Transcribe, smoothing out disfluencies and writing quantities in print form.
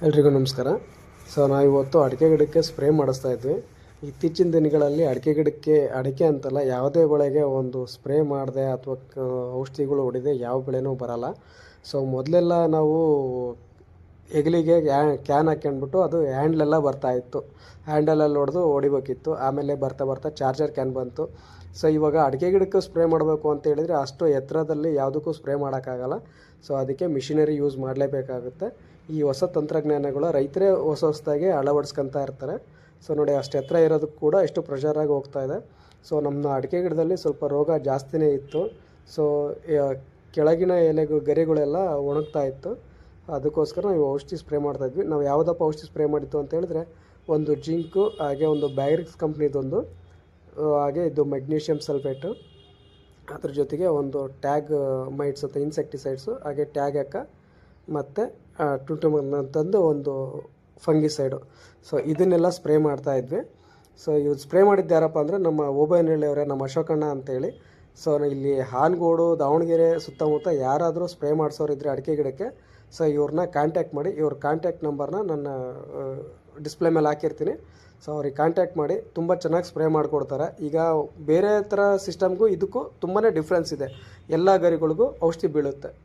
ಎಲ್ರಿಗೂ ನಮಸ್ಕಾರ. ನಾವು ಇವತ್ತು ಅಡಿಕೆ ಗಿಡಕ್ಕೆ ಸ್ಪ್ರೇ ಮಾಡಿಸ್ತಾ ಇದ್ವಿ. ಇತ್ತೀಚಿನ ದಿನಗಳಲ್ಲಿ ಅಡಿಕೆ ಅಂತಲ್ಲ, ಯಾವುದೇ ಬೆಳೆಗೆ ಒಂದು ಸ್ಪ್ರೇ ಮಾಡದೆ ಅಥವಾ ಔಷಧಿಗಳು ಹೊಡೆದೆ ಯಾವ ಬೆಳೆನೂ ಬರಲ್ಲ. ಮೊದಲೆಲ್ಲ ನಾವು ಹೆಗಲಿಗೆ ಕ್ಯಾನ್ ಹಾಕ್ಯಂಡ್ಬಿಟ್ಟು ಅದು ಹ್ಯಾಂಡ್ಲೆಲ್ಲ ಬರ್ತಾಯಿತ್ತು. ಹ್ಯಾಂಡಲಲ್ಲಿ ಹೊಡಿಬೇಕಿತ್ತು. ಆಮೇಲೆ ಬರ್ತಾ ಬರ್ತಾ ಚಾರ್ಜರ್ ಕ್ಯಾನ್ ಬಂತು. ಇವಾಗ ಅಡಿಕೆ ಗಿಡಕ್ಕೆ ಸ್ಪ್ರೇ ಮಾಡಬೇಕು ಅಂತ ಹೇಳಿದರೆ ಅಷ್ಟು ಎತ್ತರದಲ್ಲಿ ಯಾವುದಕ್ಕೂ ಸ್ಪ್ರೇ ಮಾಡೋಕ್ಕಾಗಲ್ಲ. ಅದಕ್ಕೆ ಮಿಷಿನರಿ ಯೂಸ್ ಮಾಡಲೇಬೇಕಾಗುತ್ತೆ. ಈ ಹೊಸ ತಂತ್ರಜ್ಞಾನಗಳು ರೈತರೇ ಹೊಸದಾಗಿ ಅಳವಡಿಸ್ಕೊತಾ ಇರ್ತಾರೆ. ನೋಡಿ, ಅಷ್ಟು ಎತ್ತರ ಇರೋದಕ್ಕೆ ಕೂಡ ಎಷ್ಟು ಪ್ರೆಷರಾಗಿ ಹೋಗ್ತಾ ಇದೆ. ನಮ್ಮ ಅಡಿಕೆ ಗಿಡದಲ್ಲಿ ಸ್ವಲ್ಪ ರೋಗ ಜಾಸ್ತಿನೇ ಇತ್ತು. ಕೆಳಗಿನ ಗರಿಗಳೆಲ್ಲ ಒಣಗ್ತಾ ಇತ್ತು. ಅದಕ್ಕೋಸ್ಕರ ನಾವು ಔಷಧಿ ಸ್ಪ್ರೇ ಮಾಡ್ತಾಯಿದ್ವಿ. ನಾವು ಯಾವುದಪ್ಪ ಔಷಧಿ ಸ್ಪ್ರೇ ಮಾಡಿತ್ತು ಅಂತ ಹೇಳಿದ್ರೆ, ಒಂದು ಜಿಂಕು, ಹಾಗೆ ಒಂದು ಬ್ಯಾರಿಕ್ಸ್ ಕಂಪ್ನಿದೊಂದು, ಹಾಗೆ ಇದು ಮೆಗ್ನೀಷಿಯಮ್ ಸಲ್ಫೇಟು, ಅದ್ರ ಜೊತೆಗೆ ಒಂದು ಟ್ಯಾಗ್ ಮೈಟ್ಸ್ ಅಥವಾ ಇನ್ಸೆಕ್ಟಿಸೈಡ್ಸು, ಹಾಗೆ ಟ್ಯಾಗ್ ಹಾಕ ಮತ್ತು ಟುಟುಮನ್ ಅಂತಂದು ಒಂದು ಫಂಗಿಸೈಡು. ಇದನ್ನೆಲ್ಲ ಸ್ಪ್ರೇ ಮಾಡ್ತಾಯಿದ್ವಿ. ಇವ್ರು ಸ್ಪ್ರೇ ಮಾಡಿದ್ದು ಯಾರಪ್ಪ ಅಂದರೆ ನಮ್ಮ ಓಬಯ್ಯನಹಳ್ಳಿಯವರೇ, ನಮ್ಮ ಅಶೋಕಣ್ಣ ಅಂತೇಳಿ. ಇಲ್ಲಿ ಹಾನಗೋಡು, ದಾವಣಗೆರೆ ಸುತ್ತಮುತ್ತ ಯಾರಾದರೂ ಸ್ಪ್ರೇ ಮಾಡಿಸೋರಿದ್ರೆ ಅಡಿಕೆ ಗಿಡಕ್ಕೆ, ಇವ್ರನ್ನ ಕಾಂಟ್ಯಾಕ್ಟ್ ಮಾಡಿ. ಇವ್ರ ಕಾಂಟ್ಯಾಕ್ಟ್ ನಂಬರ್ನ ನನ್ನ ಡಿಸ್ಪ್ಲೇ ಮೇಲೆ ಹಾಕಿರ್ತೀನಿ. ಅವ್ರಿಗೆ ಕಾಂಟ್ಯಾಕ್ಟ್ ಮಾಡಿ. ತುಂಬ ಚೆನ್ನಾಗಿ ಸ್ಪ್ರೇ ಮಾಡಿಕೊಡ್ತಾರೆ. ಈಗ ಬೇರೆ ಥರ ಸಿಸ್ಟಮ್ಗೂ ಇದಕ್ಕೂ ತುಂಬಾ ಡಿಫ್ರೆನ್ಸ್ ಇದೆ. ಎಲ್ಲ ಗರಿಗಳಿಗೂ ಔಷಧಿ ಬೀಳುತ್ತೆ.